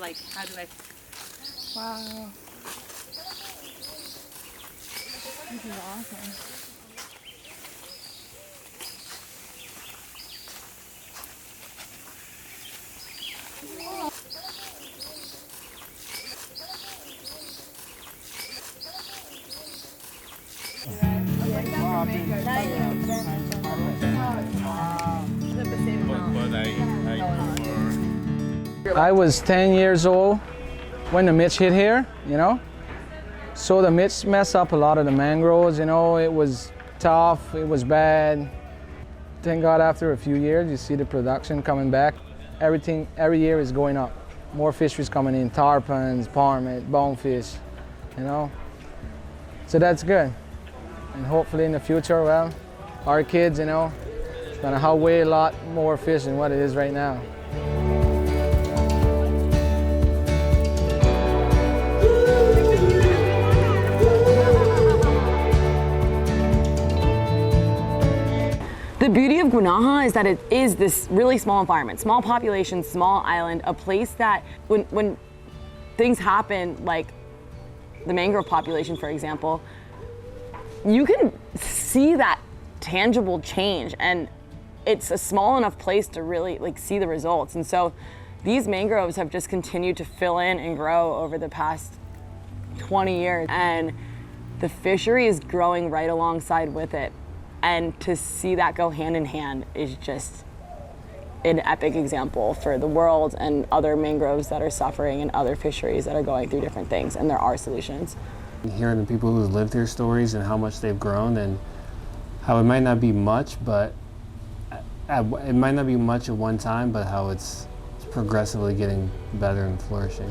Like, how do I? Wow. This is awesome. I was 10 years old when the Mitch hit here, you know. So the Mitch messed up a lot of the mangroves, you know. It was tough, it was bad. Thank God after a few years, you see the production coming back. Everything, every year is going up. More fisheries coming in, tarpons, parmet, bonefish, you know. So that's good. And hopefully in the future, well, our kids, you know, it's gonna have way a lot more fish than what it is right now. The beauty of Guanaja is that it is this really small environment, small population, small island, a place that when things happen, like the mangrove population, for example, you can see that tangible change, and it's a small enough place to really see the results. And so these mangroves have just continued to fill in and grow over the past 20 years, and the fishery is growing right alongside with it. And to see that go hand in hand is just an epic example for the world and other mangroves that are suffering and other fisheries that are going through different things, and there are solutions. Hearing the people who've lived their stories and how much they've grown, and how it might not be much, but it might not be much at one time, but how it's progressively getting better and flourishing.